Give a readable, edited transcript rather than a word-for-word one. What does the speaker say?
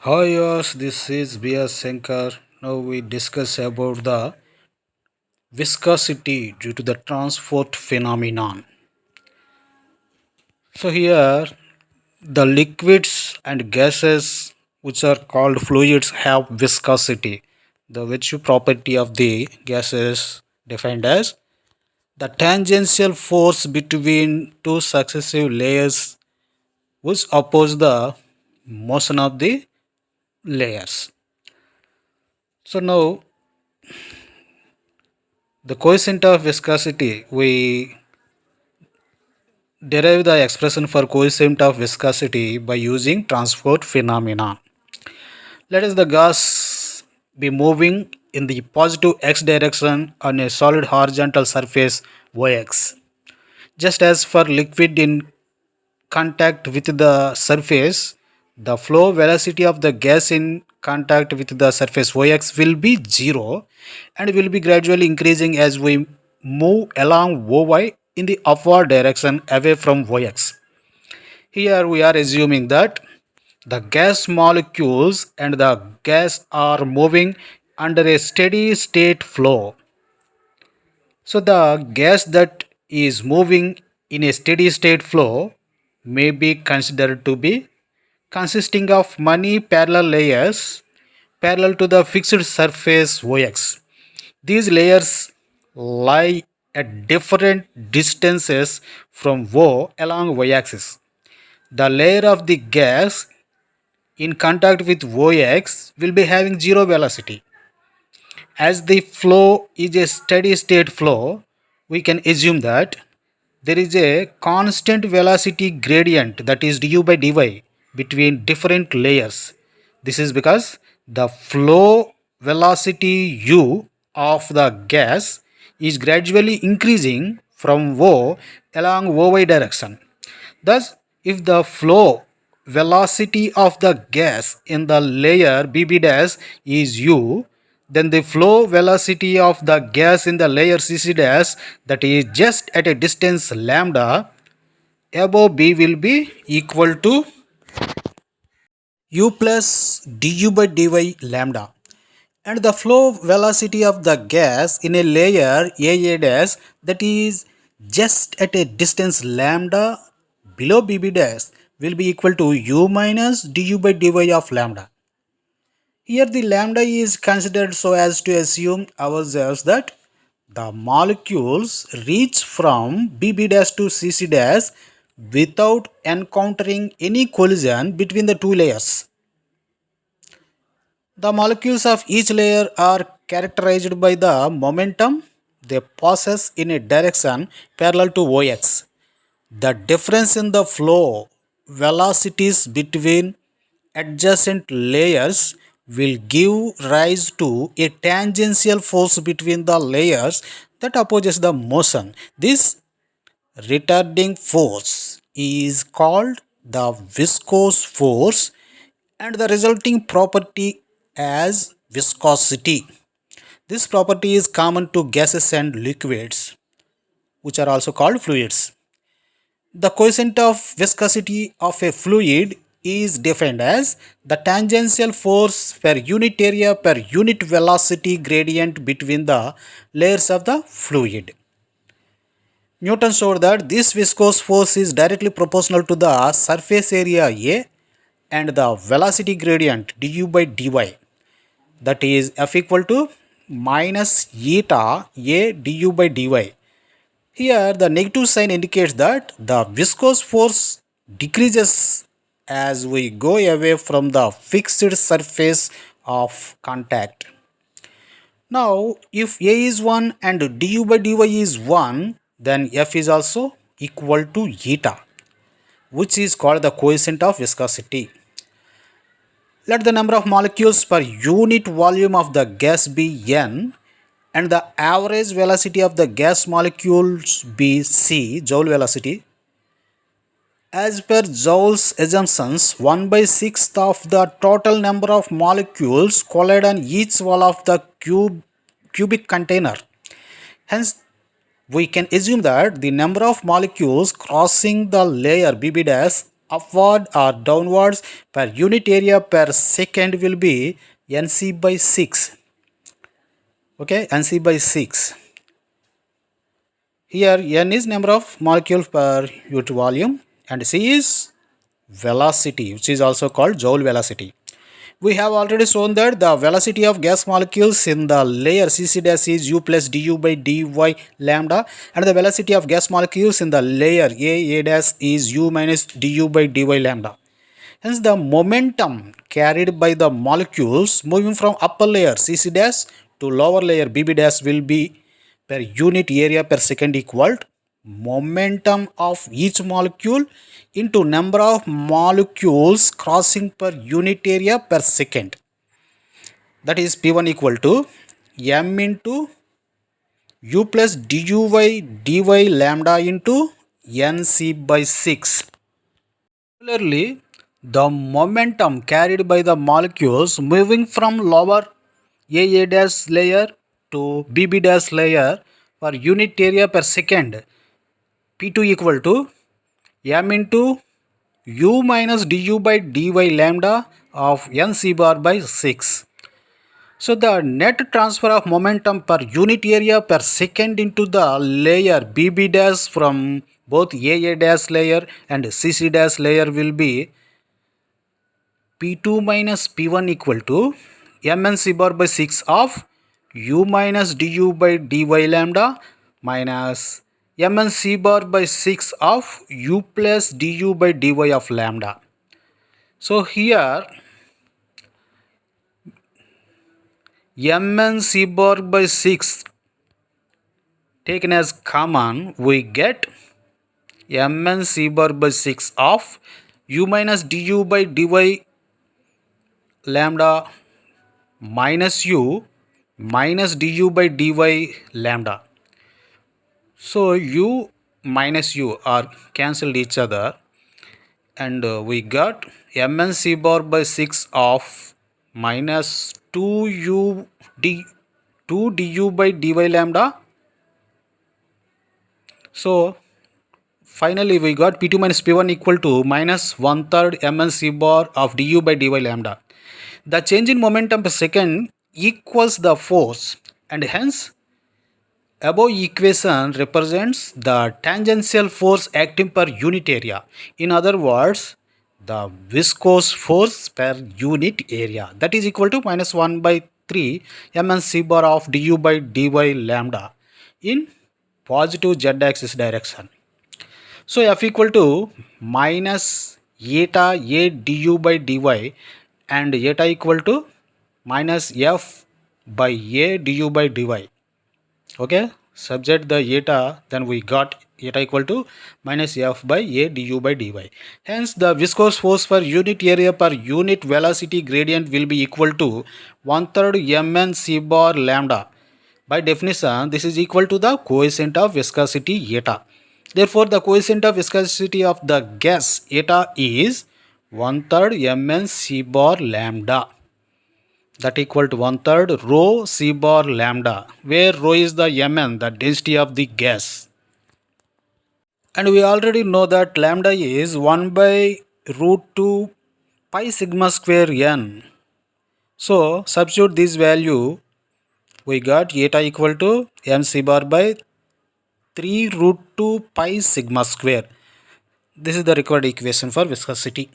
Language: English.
Hi, yes, this is B.S. Shankar. Now we discuss about the viscosity due to the transport phenomenon. So here, the liquids and gases which are called fluids have viscosity. The virtue property of the gas is defined as the tangential force between two successive layers which oppose the motion of the layers. So now the coefficient of viscosity, we derive the expression for coefficient of viscosity by using transport phenomena. Let us the gas be moving in the positive x direction on a solid horizontal surface Yx. Just as for liquid in contact with the surface, the flow velocity of the gas in contact with the surface Yx will be zero and will be gradually increasing as we move along Oy in the upward direction away from Yx. Here we are assuming that the gas molecules and the gas are moving under a steady state flow. So the gas that is moving in a steady state flow may be considered to be consisting of many parallel layers parallel to the fixed surface Ox. These layers lie at different distances from O along y-axis. The layer of the gas in contact with Ox will be having zero velocity. As the flow is a steady state flow, we can assume that there is a constant velocity gradient, that is du by dy, between different layers. This is because the flow velocity u of the gas is gradually increasing from O along Oy direction. Thus, if the flow velocity of the gas in the layer BB dash is U, then the flow velocity of the gas in the layer CC dash, that is just at a distance lambda above B, will be equal to U plus du by dy lambda. And the flow velocity of the gas in a layer AA dash, that is just at a distance lambda below BB dash, will be equal to U minus du by dy of lambda. Here the lambda is considered so as to assume ourselves that the molecules reach from BB dash to CC dash without encountering any collision between the two layers. The molecules of each layer are characterized by the momentum they possess in a direction parallel to Ox. The difference in the flow velocities between adjacent layers will give rise to a tangential force between the layers that opposes the motion. This retarding force is called the viscous force and the resulting property as viscosity. This property is common to gases and liquids, which are also called fluids. The coefficient of viscosity of a fluid is defined as the tangential force per unit area per unit velocity gradient between the layers of the fluid. Newton showed that this viscous force is directly proportional to the surface area A and the velocity gradient du by dy, that is F equal to minus eta A du by dy. Here the negative sign indicates that the viscous force decreases as we go away from the fixed surface of contact. Now if A is 1 and du by dy is 1, then F is also equal to eta, which is called the coefficient of viscosity. Let the number of molecules per unit volume of the gas be n and the average velocity of the gas molecules be c, joule velocity. As per Joule's assumptions, 1 by 6th of the total number of molecules collide on each wall of the cubic container. Hence, we can assume that the number of molecules crossing the layer BB dash upward or downwards per unit area per second will be Nc by 6. Okay, Nc by 6. Here N is number of molecules per unit volume and C is velocity, which is also called Joule velocity. We have already shown that the velocity of gas molecules in the layer Cc dash is u plus du by dy lambda, and the velocity of gas molecules in the layer A dash is u minus du by dy lambda. Hence the momentum carried by the molecules moving from upper layer Cc dash to lower layer Bb dash will be per unit area per second equal to momentum of each molecule into number of molecules crossing per unit area per second. That is P1 equal to m into u plus du by dy lambda into Nc by 6. Similarly, the momentum carried by the molecules moving from lower A dash layer to BB dash layer per unit area per second, P2 equal to m into u minus du by dy lambda of Nc bar by 6. So the net transfer of momentum per unit area per second into the layer BB dash from both A dash layer and CC dash layer will be P2 minus P1 equal to mnc bar by 6 of u minus du by dy lambda minus mnc bar by 6 of u plus du by dy of lambda. So here mnc bar by 6 taken as common, we get mnc bar by 6 of u minus du by dy lambda minus u minus du by dy lambda. So u minus u are cancelled each other, and we got mnc bar by 6 of minus 2 du by dy lambda. So finally we got P2 minus P1 equal to minus 1/3 mnc bar of du by dy lambda. The change in momentum per second equals the force, and hence above equation represents the tangential force acting per unit area. In other words, the viscous force per unit area, that is equal to minus 1 by 3 mnc bar of du by dy lambda in positive z axis direction. So F equal to minus eta A du by dy and eta equal to minus F by A du by dy. Okay, subject the eta, then we got eta equal to minus F by A du by dy. Hence the viscous force per unit area per unit velocity gradient will be equal to 1/3 mnc bar lambda. By definition, this is equal to the coefficient of viscosity eta. Therefore, the coefficient of viscosity of the gas eta is 1/3 mn c bar lambda. That equal to 1/3 rho c bar lambda, where rho is the mn, the density of the gas. And we already know that lambda is 1 by root 2 pi sigma square n. So substitute this value, we got eta equal to mc bar by 3 root 2 pi sigma square. This is the required equation for viscosity.